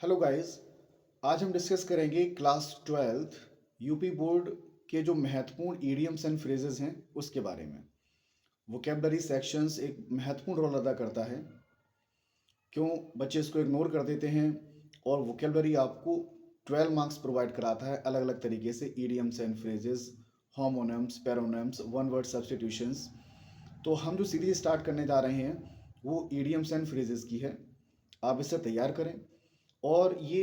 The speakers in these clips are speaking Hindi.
Hello guys. आज हम डिस्कस करेंगे क्लास 12th यूपी बोर्ड के जो महत्वपूर्ण ईडियम्स एंड फ्रेजेस हैं उसके बारे में। वोकेबलरी सेक्शंस एक महत्वपूर्ण रोल अदा करता है। क्यों बच्चे इसको इग्नोर कर देते हैं? और वोकेबलरी आपको 12 मार्क्स प्रोवाइड कराता है अलग अलग तरीके से, idioms and phrases, homonyms, paronyms, one word substitutions. तो हम जो सीरीज स्टार्ट करने जा रहे हैं वो ईडियम्स एंड फ्रेजेस की है। आप इसे तैयार करें और ये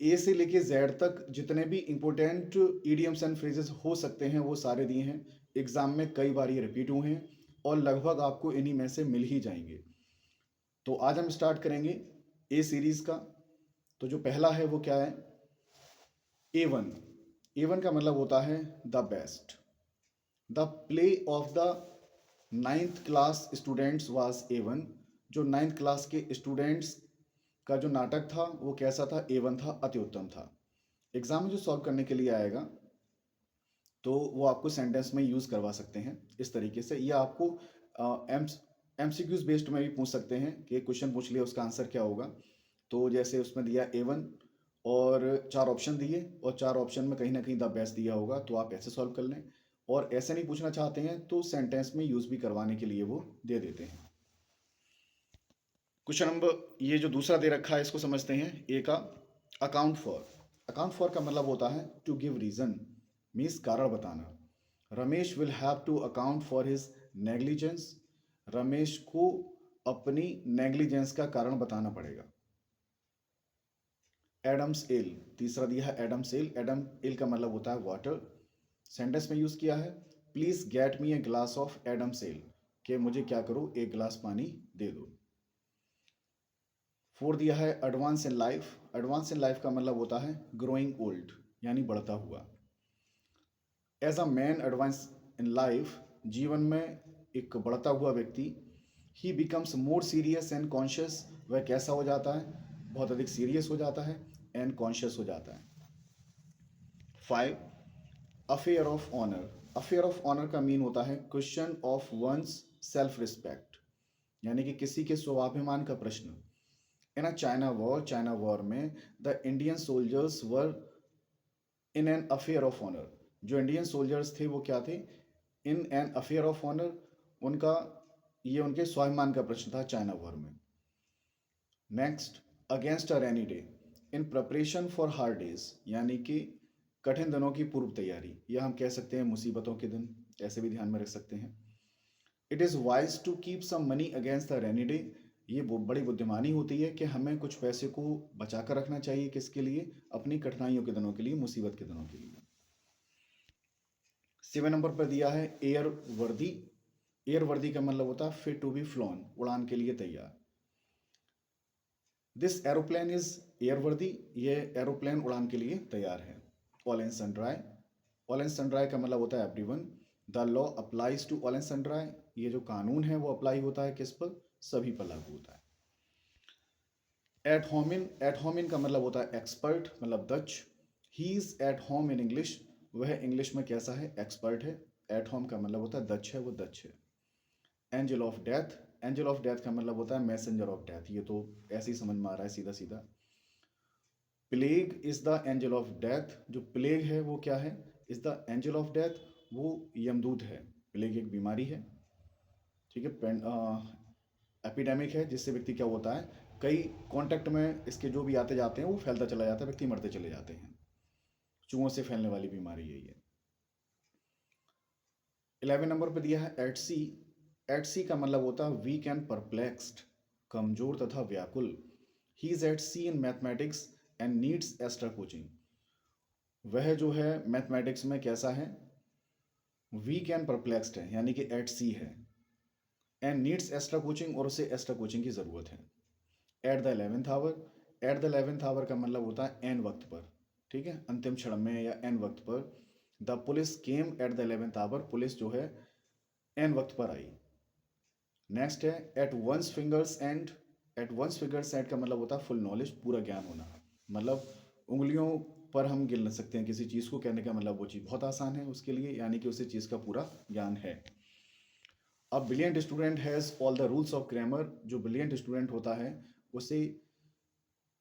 ए से लेके जेड तक जितने भी इंपॉर्टेंट ईडियम्स एंड फ्रेजेस हो सकते हैं वो सारे दिए हैं। एग्जाम में कई बार ये रिपीट हुए हैं और लगभग आपको इन्हीं में से मिल ही जाएंगे। तो आज हम स्टार्ट करेंगे ए सीरीज का। तो जो पहला है वो क्या है? A1। A1 का मतलब होता है the best. The play of the ninth class students was A1। जो नाइन्थ क्लास के स्टूडेंट्स का जो नाटक था वो कैसा था? A1 था, अति उत्तम था। एग्जाम में जो सॉल्व करने के लिए आएगा तो वो आपको सेंटेंस में यूज करवा सकते हैं इस तरीके से, या आपको एमसीक्यूज बेस्ड में भी पूछ सकते हैं कि क्वेश्चन पूछ लिया उसका आंसर क्या होगा। तो जैसे उसमें दिया A1 और चार ऑप्शन दिए और चार ऑप्शन में कहीं ना कहीं द बेस्ट दिया होगा, तो आप ऐसे सॉल्व कर लें। और ऐसे नहीं पूछना चाहते हैं तो सेंटेंस में यूज भी करवाने के लिए वो दे देते हैं। क्वेश्चन नंबर ये जो दूसरा दे रखा है इसको समझते हैं। ए का अकाउंट फॉर। अकाउंट फॉर का मतलब होता है टू गिव रीजन, मीन्स कारण बताना। Ramesh will have to account for his negligence. Ramesh को अपनी नेग्लिजेंस का कारण बताना पड़ेगा। एडम्स एल, तीसरा दिया है एडम्स एल। एडम एल का मतलब होता है वाटर। सेंटेंस में यूज किया है please get me a glass of Adam's ale, कि मुझे क्या करो, एक गिलास पानी दे दो। फोर दिया है advance in life. Advance in life का मतलब होता है ग्रोइंग ओल्ड, यानी बढ़ता हुआ। As a man advance in life, जीवन में एक बढ़ता हुआ व्यक्ति। He becomes more serious and conscious, वह कैसा हो जाता है? बहुत अधिक सीरियस हो जाता है एंड कॉन्शियस हो जाता है। Five, affair of honour. Affair of honour का मीन होता है question of one's self respect, यानी कि किसी के स्वाभिमान का प्रश्न। इन अ चाइना वॉर में the Indian soldiers were in an affair of honour. जो इंडियन सोल्जर्स थे वो क्या थे? In an affair of honour. उनका ये उनके स्वाभिमान का प्रश्न था चाइना वॉर में। Next, against a rainy day, in preparation for hard days, यानी कि कठिन दिनों की पूर्व तैयारी, या हम कह सकते हैं मुसीबतों के दिन, ऐसे भी ध्यान में रख सकते हैं। It is wise to keep some money against the rainy day. ये बड़ी बुद्धिमानी होती है कि हमें कुछ पैसे को बचा कर रखना चाहिए। किसके लिए? अपनी कठिनाइयों के दिनों के लिए, मुसीबत के दिनों के लिए। 7 नंबर पर दिया है एयर वर्दी। एयर वर्दी का मतलब होता है फिट टू बी फ्लॉन, उड़ान के लिए तैयार। दिस एरोप्लेन इज एयर वर्दी, ये एरोप्लेन उड़ान के लिए तैयार है। All and sundry. All and sundry का मतलब होता है everyone. The law applies to all and sundry, ये जो कानून है वो अप्लाई होता है किस पर? सभी पर लागू होता है। Eight hominin. एट होमिन का मतलब होता है एक्सपर्ट, मतलब दक्ष। He is at home in English, वह इंग्लिश में कैसा है? एक्सपर्ट है। एट होम का मतलब होता है दक्ष है, वो दक्ष है। Angel of death. Angel of death का मतलब होता है मैसेंजर ऑफ डेथ, ये तो ऐसे ही समझ में आ रहा है सीधा सीधा। Plague is the angel of death. जो प्लेग है वो क्या है? Is the angel of death, वो यमदूत है। प्लेग एक बीमारी है, ठीक है, एपिडेमिक है, जिससे व्यक्ति क्या होता है, कई कांटेक्ट में इसके जो भी आते जाते हैं वो फैलता चला जाता है, व्यक्ति मरते चले जाते हैं। चूहों से फैलने वाली बीमारी है ये। 11 नंबर पर दिया है एट सी। एट सी का मतलब होता है वीक एंड परप्लेक्स्ड, कमजोर तथा व्याकुल। He is at sea in mathematics and needs extra coaching. वह जो है मैथमेटिक्स में कैसा है? वीक एंड परप्लेक्स्ड है, यानी कि एट सी है। एंड नीड्स एक्स्ट्रा कोचिंग, और उसे एक्स्ट्रा कोचिंग की ज़रूरत है। At the 11th hour. At the 11th hour का मतलब होता है एन वक्त पर, ठीक है, अंतिम क्षण में या एन वक्त पर। The police came at the 11th hour, police जो है एन वक्त पर आई। नेक्स्ट है at one's fingers end. At one's fingers end का मतलब होता है फुल नॉलेज, पूरा ज्ञान होना। मतलब उंगलियों पर हम गिन न सकते हैं किसी चीज़ को, कहने का मतलब वो चीज़ बहुत आसान है उसके लिए, यानी कि उसे चीज़ का पूरा ज्ञान है। अब brilliant student has all the rules of grammar. जो ब्रिलियंट स्टूडेंट होता है उसे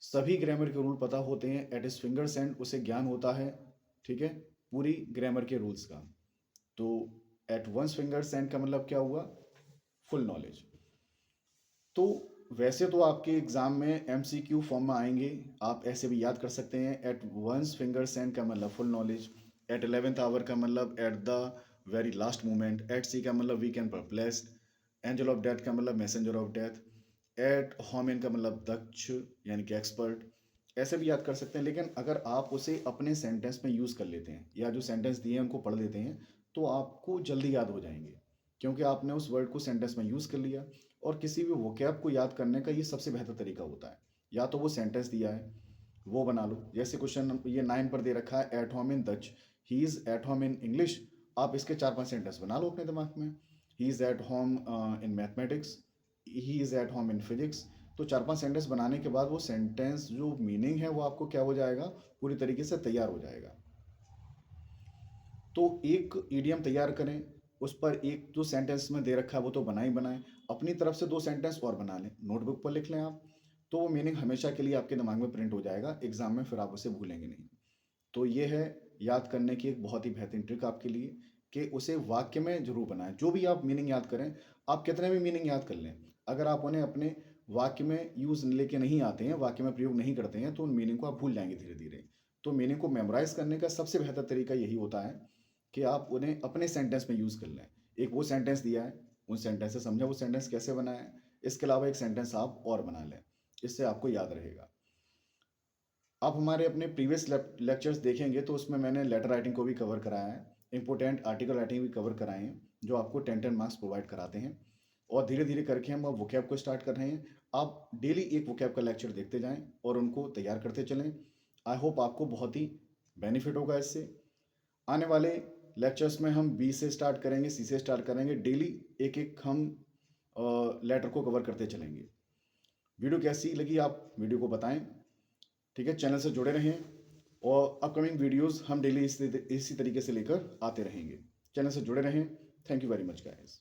सभी ग्रामर के रूल पता होते हैं, एट इज फिंगर्स एंड उसे ज्ञान होता है, ठीक है, पूरी ग्रामर के रूल्स का। तो एट वंस फिंगर्स एंड का मतलब क्या हुआ? Full knowledge. तो वैसे तो आपके एग्जाम में एमसीक्यू फॉर्म में आएंगे, आप ऐसे भी याद कर सकते हैं। एट वंस फिंगर्स एंड का मतलब full knowledge, eight 11th hour का मतलब at the very last moment, at sea का मतलब weak and perplexed, angel of death का मतलब messenger of death, at home in का मतलब दक्ष यानी कि एक्सपर्ट, ऐसे भी याद कर सकते हैं। लेकिन अगर आप उसे अपने सेंटेंस में यूज़ कर लेते हैं या जो सेंटेंस दिए हैं उनको पढ़ लेते हैं तो आपको जल्दी याद हो जाएंगे, क्योंकि आपने उस वर्ड को सेंटेंस में यूज़ कर लिया। और किसी भी वोकैब को याद करने का ये सबसे बेहतर तरीका होता है, या तो वो सेंटेंस दिया है वो बना लो। जैसे क्वेश्चन ये 9 पर दे रखा है, eight home in Dutch, he is eight home in English. आप इसके 4-5 सेंटेंस बना लो अपने दिमाग में। He is eight home in mathematics, he is eight home in physics. तो 4-5 सेंटेंस बनाने के बाद वो सेंटेंस जो मीनिंग है वो आपको क्या हो जाएगा, पूरी तरीके से तैयार हो जाएगा। तो एक ईडियम तैयार करें, उस पर एक जो सेंटेंस में दे रखा है वो तो बना ही बनाएं, अपनी तरफ से 2 सेंटेंस और बना लें, नोटबुक पर लिख लें आप। तो वो मीनिंग हमेशा के लिए आपके दिमाग में प्रिंट हो जाएगा, एग्जाम में फिर आप उसे भूलेंगे नहीं। तो ये है याद करने की एक बहुत ही बेहतरीन ट्रिक आपके लिए, कि उसे वाक्य में जरूर बनाएं। जो भी आप मीनिंग याद करें, आप कितने भी मीनिंग याद कर लें, अगर आप उन्हें अपने वाक्य में यूज लेके नहीं आते हैं, वाक्य में प्रयोग नहीं करते हैं, तो उन मीनिंग को आप भूल जाएंगे धीरे धीरे। तो मीनिंग को मेमोराइज करने का सबसे बेहतर तरीका यही होता है कि आप उन्हें अपने सेंटेंस में यूज कर लें। एक वो सेंटेंस दिया है, उन सेंटेंस से समझा वो सेंटेंस कैसे बना है, इसके अलावा एक सेंटेंस आप और बना लें, इससे आपको याद रहेगा। आप हमारे अपने प्रीवियस लेक्चर्स देखेंगे तो उसमें मैंने लेटर राइटिंग को भी कवर कराया है, इंपॉर्टेंट आर्टिकल राइटिंग भी कवर कराए हैं, जो आपको 10-10 मार्क्स प्रोवाइड कराते हैं। और धीरे धीरे करके हम अब वोकैब को स्टार्ट कर रहे हैं। आप डेली एक वोकैब का लेक्चर देखते जाएं और उनको तैयार करते चलें। आई होप आपको बहुत ही बेनिफिट होगा इससे। आने वाले लेक्चर्स में हम बी से स्टार्ट करेंगे, सी से स्टार्ट करेंगे, डेली एक एक हम लेटर को कवर करते चलेंगे। वीडियो कैसी लगी आप वीडियो को बताएं, ठीक है। चैनल से जुड़े रहें और अपकमिंग वीडियोस हम डेली इसी तरीके से लेकर आते रहेंगे। चैनल से जुड़े रहें। Thank you very much guys.